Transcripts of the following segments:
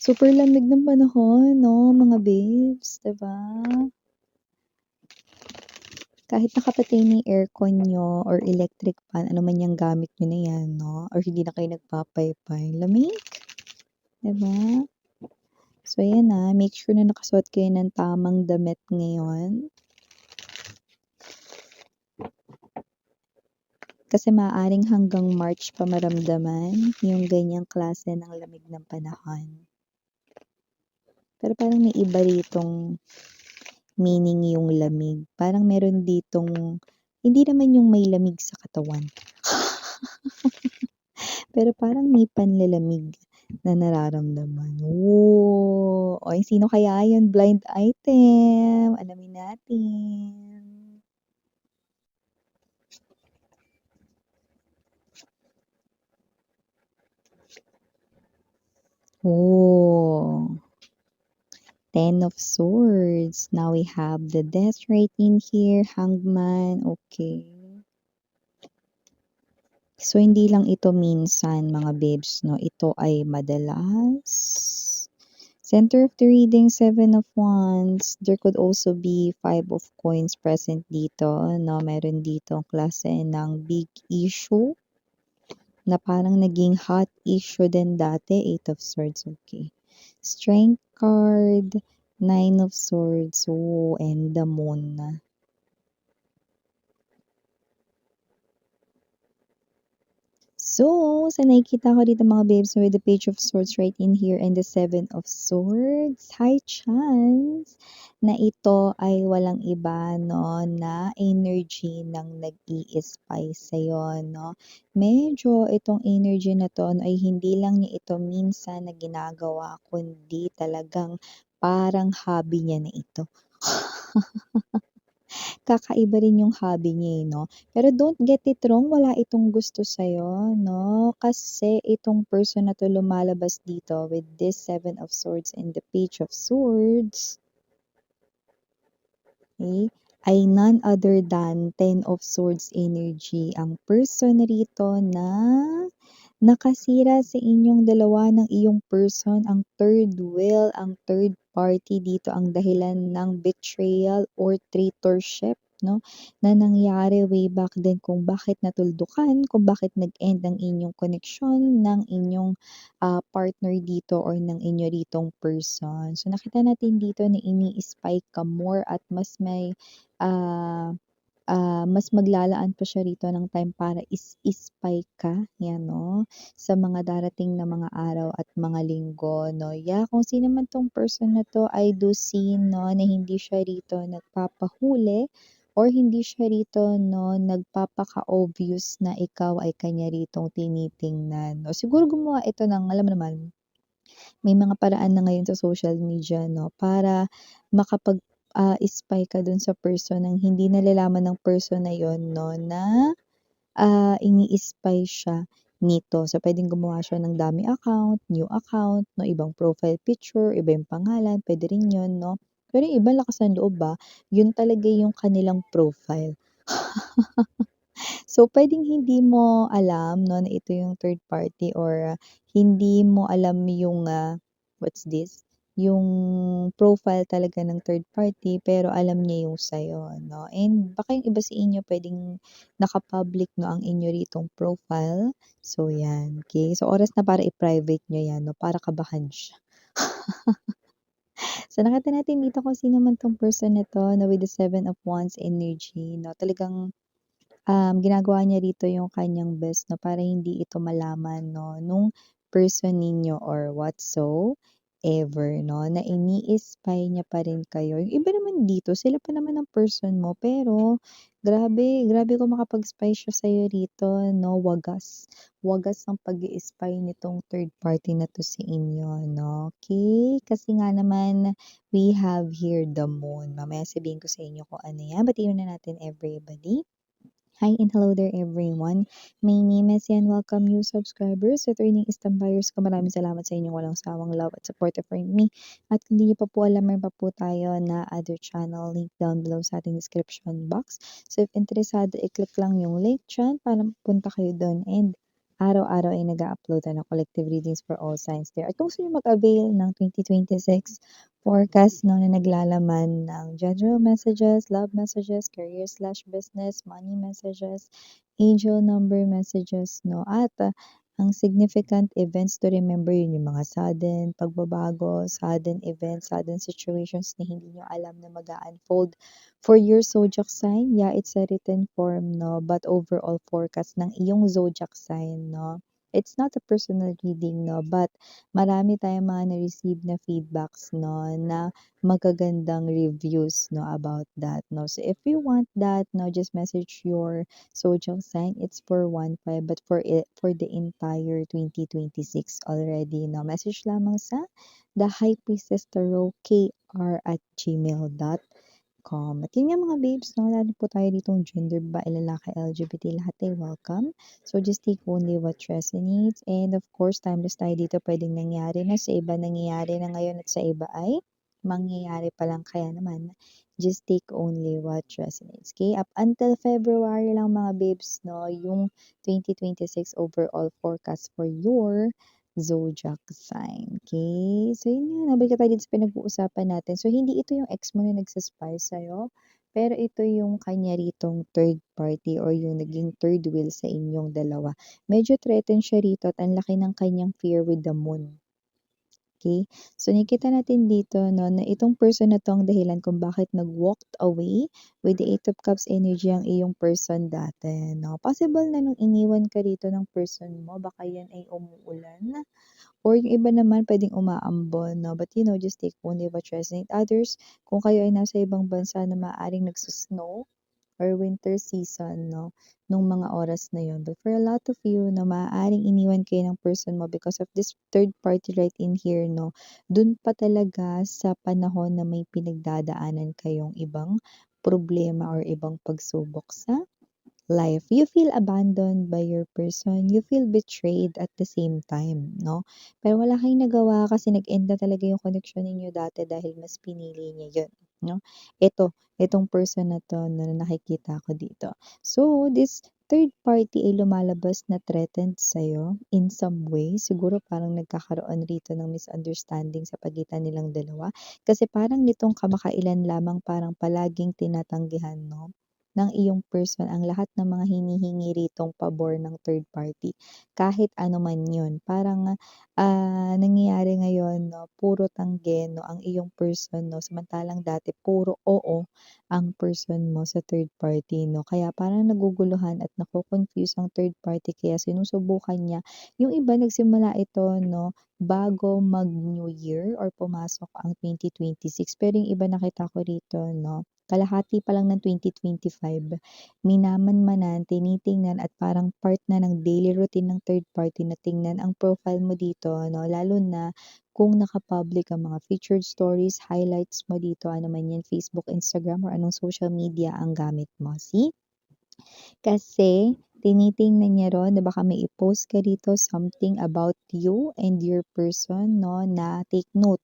Super lamig ng panahon 'no, mga babes, 'di ba? Kahit nakapatay na yung aircon niyo or electric fan, ano man yang gamit niyo na 'yan 'no, or hindi na kayo nagpapaypay, lamig, 'di ba? So ayan na, make sure na nakasuot kayo ng tamang damit ngayon. Kasi maaaring hanggang March pa maramdaman yung ganyang klase ng lamig ng panahon. Pero parang may iba ritong meaning yung lamig. Parang meron ditong hindi naman yung may lamig sa katawan. Pero parang may panlalamig na nararamdaman. Oh! Oy, sino kaya yun? Blind item. Alamin natin. Oh! Ten of Swords. Now we have the Death right in here. Hangman. Okay. So, hindi lang ito minsan, mga babes, no? Ito ay madalas. Center of the reading, Seven of Wands. There could also be Five of Coins present dito, no? Meron dito ang klase ng big issue na parang naging hot issue din dati. Eight of Swords, okay. Strength card, Nine of Swords, oh, and the Moon. So, sa nakikita ko dito mga babes with the Page of Swords right in here and the Seven of Swords, high chance na ito ay walang iba, no, na energy ng nag-i-spy sa'yo, no. Medyo itong energy na to ay hindi lang niya ito minsan na ginagawa, kundi talagang parang hobby niya na ito. Kakaiba rin yung hobby niya, eh, 'no? Pero don't get it wrong, wala itong gusto sa'yo, 'no? Kasi itong person na 'to lumalabas dito with this Seven of Swords and the Page of Swords, okay, ay none other than Ten of Swords energy. Ang person na rito na nakasira sa inyong dalawa ng iyong person, ang third wheel, ang third party dito ang dahilan ng betrayal or traitorship, no, na nangyari way back then kung bakit natuldukan, kung bakit nag-end ang inyong connection ng inyong partner dito or ng inyo ritong person. So nakita natin dito na ini-spy ka more at ah, mas maglalaan pa siya rito ng time para spy ka, yan 'no, sa mga darating na mga araw at mga linggo 'no. Yeah, kung sino man 'tong person na 'to, I do see 'no, na hindi siya rito nagpapahuli or hindi siya rito 'no, nagpapaka-obvious na ikaw ay kanya ritong tinitingnan 'no. Siguro gumawa ito ng alam mo naman, may mga paraan na ngayon sa social media 'no, para spy ka dun sa person ng hindi nalalaman ng person na yon 'no, na ini-spy siya nito. So, puwedeng gumawa siya ng dummy account, new account 'no, ibang profile picture, iba yung pangalan, puwede rin yun 'no. Pero yung iba lakas ng loob, yun talaga yung kanilang profile. So, puwedeng hindi mo alam 'no, na ito yung third party or hindi mo alam yung, what's this, yung profile talaga ng third party, pero alam niya yung sa'yo 'no. And baka yung iba sa inyo puwedeng naka-public 'no, ang inyo ritong profile. So 'yan, okey. So, oras na para i-private niyo 'yan 'no, para kabahan siya. So, nakita natin dito kung sino man 'tong person na 'to na with the Seven of Wands energy 'no, talagang ginagawa niya rito yung kanyang best 'no, para hindi ito malaman 'no, nung person ninyo or whatsoever 'no, na ini-spy niya pa rin kayo. Yung iba naman dito, sila pa naman ang person mo, pero grabe, grabe kung makapag-spy siya sa'yo rito 'no, wagas. Wagas ang pag-i-spy nitong third party na 'to sa inyo 'no, okey? Kasi nga naman, we have here the moon. Mamaya sabihin ko sa inyo kung ano yan. Batiin muna natin everybody. Hi and hello there everyone. My name is Yan. Welcome new subscribers at returning buyers ko. Maraming salamat sa inyong walang sawang love at support for me. At kung hindi niyo pa po alam, meron pa po tayo na other channel link down below sa ating description box. So if interesado, i-click lang yung link dyan para punta kayo doon and araw-araw ay nag-a-upload ng collective readings for all signs there. At kung gusto niyo mag-avail ng 2026 forecast 'no, na naglalaman ng general messages, love messages, career/business, money messages, angel number messages 'no, at ang significant events to remember yun yung mga sudden pagbabago, sudden events, sudden situations na hindi niyo alam na mag-a-unfold for your zodiac sign. Yeah, it's a written form 'no, but overall forecast ng iyong zodiac sign 'no. It's not a personal reading 'no, but marami tayong mga na-receive na feedbacks 'no, na magagandang reviews 'no, about that 'no. So if you want that 'no, just message your zodiac sign. It's for 1/5 but for the entire 2026 already 'no. Message lamang sa The High Priestess Tarot kr@gmail.com. At yun nga mga babes 'no, wala din po tayo ditong gender, babae, lalaki, LGBT, lahat ay welcome. So just take only what resonates and of course timeless tayo dito, puwedeng nangyari na sa iba, nangyayari na ngayon at sa iba ay mangyayari pa lang, kaya naman just take only what resonates, okay? Up until February lang mga babes 'no, yung 2026 overall forecast for your zodiac sign, okay? So yun nga, nabalik tayo dito sa pinag-uusapan natin. So hindi ito yung ex mo na nagsa-spy sa'yo, pero ito yung kanya ritong third party or yung naging third wheel sa inyong dalawa. Medyo threatened siya rito at ang laki ng kanyang fear with the moon. Okay? So nakikita natin dito 'no, na itong person na 'to ang dahilan kung bakit nag-walked away with the Eight of Cups energy ang iyong person dati 'no. Possible na nung iniwan ka rito ng person mo baka yan ay umuulan or yung iba naman puwedeng umaambon 'no, but just take only what resonate. Others, kung kayo ay nasa ibang bansa na maaaring nagso-snow or winter season 'no, nung mga oras na yun. But for a lot of you na maaaring iniwan kayo ng person mo because of this third party right in here 'no, dun pa talaga sa panahon na may pinagdadaanan kayong ibang problema or ibang pagsubok sa life. You feel abandoned by your person, you feel betrayed at the same time 'no. Pero wala kayong nagawa kasi nag-end na talaga yung connection ninyo dati dahil mas pinili niya yun 'no. Itong person na 'to na nakikita ko dito. So, this third party ay lumalabas na threatened sa'yo in some way. Siguro parang nagkakaroon rito ng misunderstanding sa pagitan nilang dalawa. Kasi parang nitong kamakailan lamang parang palaging tinatanggihan 'no, ng iyong person ang lahat ng mga hinihingi ritong pabor ng third party, kahit ano man yun. Parang, nangyayari ngayon 'no, puro tanggi 'no, ang iyong person 'no, samantalang dati puro oo ang person mo sa third party 'no. Kaya parang naguguluhan at nako-confuse ang third party kaya sinusubukan niya. Yung iba nagsimula ito 'no, bago mag-New Year or pumasok ang 2026, pero yung iba nakita ko rito 'no, kalahati pa lang ng 2025, minamanmanan, tinitingnan at parang part na ng daily routine ng third party na tingnan ang profile mo dito 'no, lalo na kung naka-public ang mga featured stories, highlights mo dito, ano man 'yan, Facebook, Instagram or anong social media ang gamit mo, see? Kasi tinitingnan niya ron na baka may i-post ka dito something about you and your person 'no, na take note,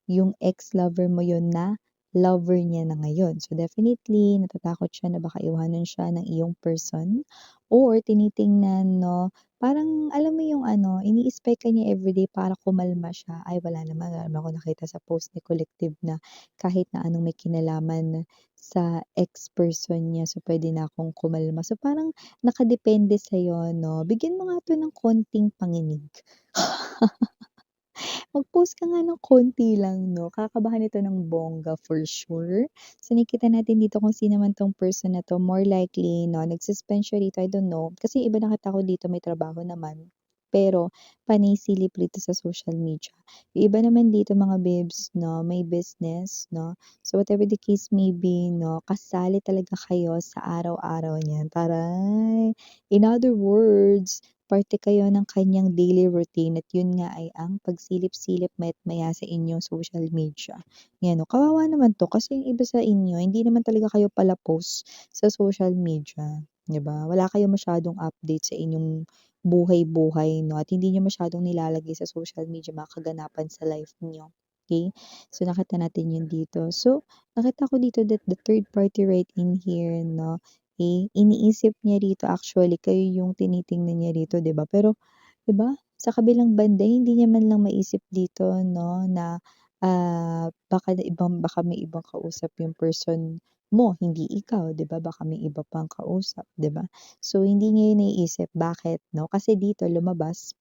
yung ex-lover mo yun na lover niya na ngayon. So definitely natatakot siya na baka iwanan siya ng iyong person or tinitingnan 'no, parang alam mo yung ano, ini-spy ka niya everyday para kumalma siya. Ay wala naman akong nakita sa post ni Collective na kahit na anong may kinalaman sa ex-person niya, so puwede na akong kumalma. So parang nakadepende sa'yo 'no, bigyan mo nga 'to ng konting panginig. Mag-post ka nga ng konti lang 'no, kakabahan ito ng bongga for sure. So nakikita natin dito kung sino man 'tong person na 'to, more likely 'no, nag-suspend siya rito, I don't know. Kasi iba nakita ko dito may trabaho naman, pero panay silip rito sa social media. Yung iba naman dito mga babes 'no, may business 'no. So whatever the case may be 'no, kasali talaga kayo sa araw-araw niyan, taray! In other words, parte kayo ng kanyang daily routine at yun nga ay ang pagsilip-silip maya't maya sa inyong social media. Yan o, kawawa naman 'to kasi yung iba sa inyo hindi naman talaga kayo palapos sa social media, 'di ba? Wala kayong masyadong update sa inyong buhay-buhay 'no, at hindi niyo masyadong nilalagay sa social media mga kaganapan sa life niyo, okey? So nakita natin yun dito. So, nakita ko dito that the third party right in here 'no, iniisip niya rito actually kayo yung tinitingnan niya rito, 'di ba? Pero 'di ba, sa kabilang banda hindi niya man lang maisip dito 'no na, baka may ibang kausap yung person mo, hindi ikaw, 'di ba? Baka may iba pang kausap, 'di ba? So, hindi niya yun naiisip, bakit 'no? Kasi dito lumabas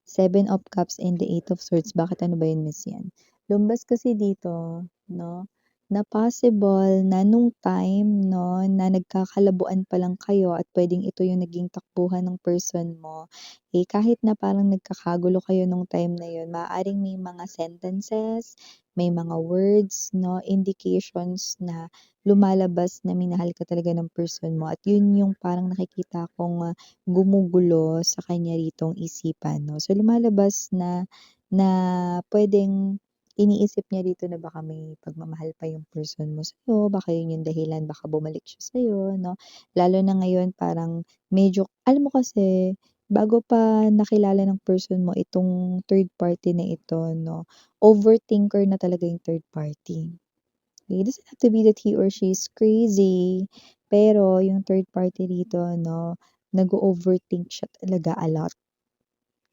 Seven of Cups and the Eight of Swords. Bakit ano ba yun, Miss yan? Lumabas kasi dito, no, na possible na nung time, no, na nagkakalabuan pa lang kayo at pwedeng ito yung naging takbuhan ng person mo, kahit na parang nagkakagulo kayo nung time na yun, maaaring may mga sentences, may mga words, no, indications na lumalabas na minahal ka talaga ng person mo at yun yung parang nakikita kong gumugulo sa kanya ritong isipan 'no. So lumalabas na na puwedeng iniisip niya rito na baka may pagmamahal pa yung person mo sa'yo, baka yun yung dahilan, baka bumalik siya sa'yo 'no. Lalo na ngayon parang medyo alam mo kasi bago pa nakilala ng person mo itong third party na ito 'no, overthinker na talaga yung third party. It doesn't have to be that he or she is crazy, pero yung third party dito 'no, nag-o-overthink siya talaga a lot.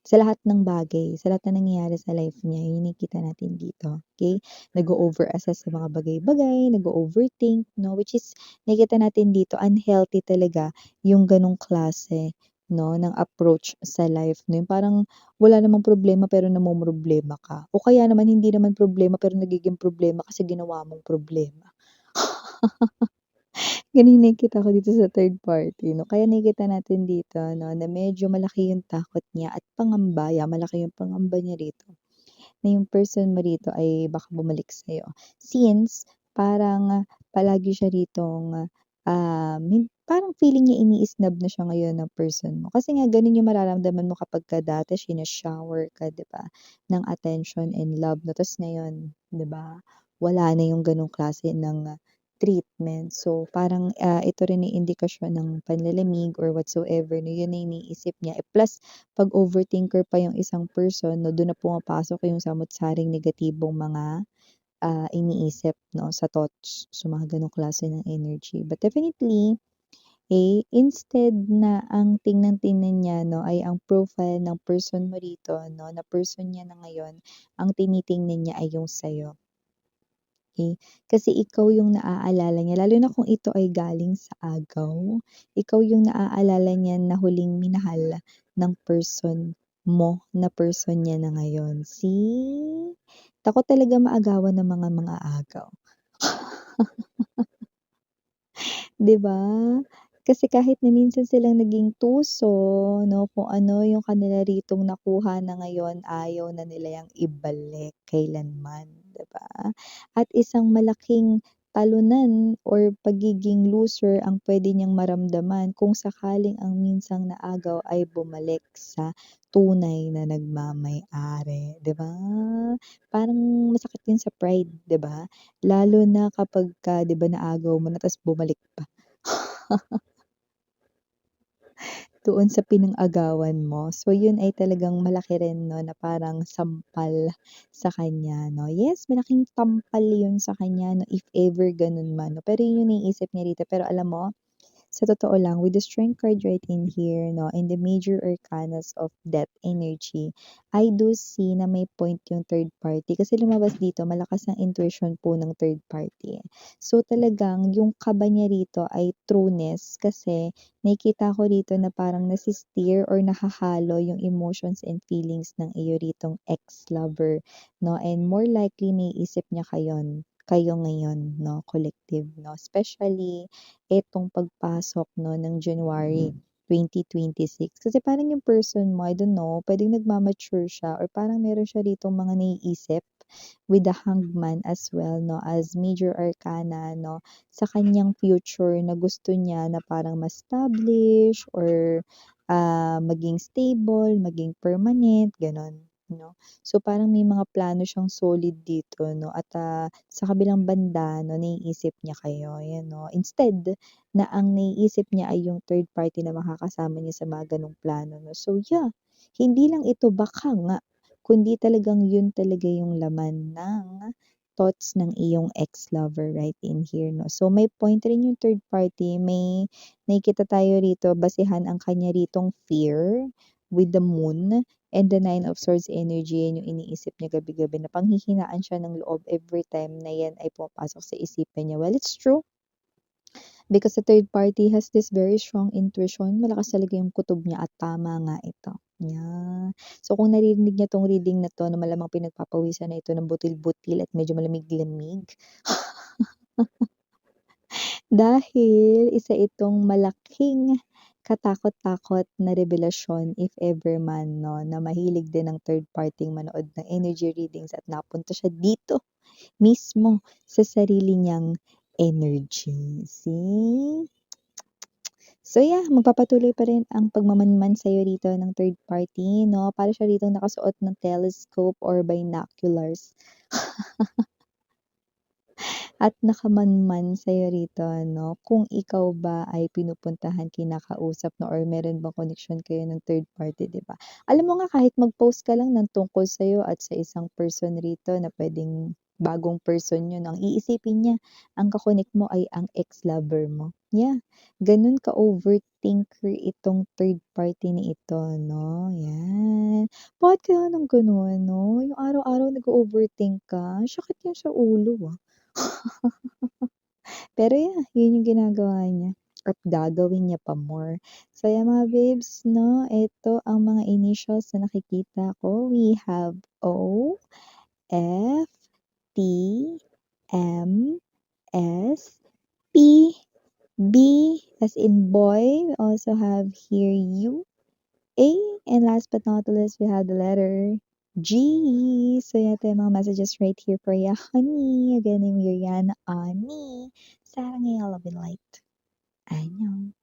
Sa lahat ng bagay, sa lahat na nangyayari sa life niya, yun yung nakikita natin dito, okey? Nag-o-over-assess sa mga bagay-bagay, nag-o-overthink 'no, which is nakikita natin dito unhealthy talaga yung gano'ng klase 'no, ng approach sa life 'no, yung parang wala namang problema pero namomroblema ka o kaya naman hindi naman problema pero nagiging problema kasi ginawa mong problema. Gano'n yung nakikita ko dito sa third party 'no, kaya nakikita natin dito 'no, na medyo malaki yung takot niya at pangamba, malaki yung pangamba niya rito, na yung person mo rito ay baka bumalik sa'yo. Since parang palagi siya ritong, parang feeling niya ini-snub na siya ngayon ng person mo. Kasi nga gano'n yung mararamdaman mo kapagka dati shine-shower ka 'di ba, ng attention and love 'no, ta's ngayon 'di ba, wala na yung gano'ng klase ng treatment. So parang, ito rin ay indikasyon ng panlalamig or whatsoever na yun na iniisip niya, plus 'pag overthinker pa yung isang person 'no, dun na pumapasok yung samut-saring negatibong mga, iniisip 'no, sa thoughts. So mga gano'ng klase ng energy. But definitely, instead na ang tingnan-tingnan niya 'no, ay ang profile ng person mo rito 'no, na person niya na ngayon, ang tinitingnan niya ay yung sa'yo. Kasi ikaw yung naaalala niya lalo na kung ito ay galing sa agaw, ikaw yung naaalala niya na huling minahal ng person mo, na person niya na ngayon. See? Takot talaga maagawan ng mga agaw. 'Di ba? Kasi kahit na minsan silang naging tuso 'no, kung ano yung kanila ritong nakuha na ngayon ayaw na nila yang ibalik kailanman, 'di ba? At isang malaking talunan or pagiging loser ang puwede niyang maramdaman kung sakaling ang minsang naagaw ay bumalik sa tunay na nagmamay-ari, 'di ba? Parang masakit yun sa pride, 'di ba? Lalo na kapagka 'di ba naagaw mo na ta's bumalik pa doon sa pinang-agawan mo. So yun ay talagang malaki rin 'no, na parang sampal sa kanya 'no. Yes, malaking tampal yun sa kanya 'no, if ever ganun man 'no, pero yun yung naiisip niya rito. Pero alam mo sa totoo lang, with the strength card right in here, no, and the major arcanas of death energy, I do see na may point yung third party. Kasi lumabas dito, malakas ang intuition po ng third party. So talagang yung kaba niya rito ay trueness kasi nakikita ko rito na parang nasisteer or nahahalo yung emotions and feelings ng iyo ritong ex-lover, no? And more likely, naiisip niya kayo ngayon, no, collective, no? Especially etong pagpasok 'no ng January 2026. Kasi parang yung person mo, I don't know, puwedeng nagma-mature siya or parang meron siya ritong mga naiisip with the Hanged as well 'no, as major arcana 'no, sa kanyang future na gusto niya na parang ma-establish or, maging stable, maging permanent, gano'n 'no. So, parang may mga plano siyang solid dito 'no at, sa kabilang banda 'no, naiisip niya kayo, 'yan 'no. Instead na ang naiisip niya ay yung third party na makakasama niya sa mga gano'ng plano 'no. So, yeah, hindi lang ito baka nga, kundi talagang yun talaga yung laman ng thoughts ng iyong ex-lover right in here, 'no. So, may point rin yung third party, may nakikita tayo rito basehan ang kanya ritong fear with the moon and the Nine of Swords energy, yan yung iniisip niya gabi-gabi na panghihinaan siya ng loob every time na yan ay pumapasok sa isipan niya. Well, it's true. Because the third party has this very strong intuition, malakas talaga yung kutob niya at tama nga ito. Yeah. So kung naririnig niya 'tong reading na 'to na malamang pinagpapawisan na ito ng butil-butil at medyo malamig-lamig, dahil isa itong malaking katakot-takot na revelasyon if ever man 'no, na mahilig din ang third party manood ng energy readings at napunta siya dito mismo sa sarili niyang energy. See? So yeah, magpapatuloy pa rin ang pagmamanman sa'yo rito ng third party 'no, para siya ritong nakasuot ng telescope or binoculars at nakamanman sa'yo rito 'no, kung ikaw ba ay pinupuntahan, kinakausap 'no, or meron bang connection kayo ng third party, 'di ba? Alam mo nga kahit mag-post ka lang ng tungkol sa'yo at sa isang person rito na puwedeng bagong person yun, ang iisipin niya, ang ka-connect mo ay ang ex-lover mo. Yeah, gano'n ka-overthinker itong third party na ito 'no, 'yan. Bakit kaya ng gano'n 'no, yung araw-araw nag-o-overthink ka, sakit yan sa ulo, Pero yeah, yun yung ginagawa niya at gagawin niya pa more. So yeah mga babes 'no, ito ang mga initials na nakikita ko. We have O, F, T, M, S, P, B as in boy. We also have here U, A, and last but not the least, we have the letter G. So, yan ito yung mga messages right here for you, honey. Again, I'm Yuriana Ani. Sarang Love and Light. Annyeong.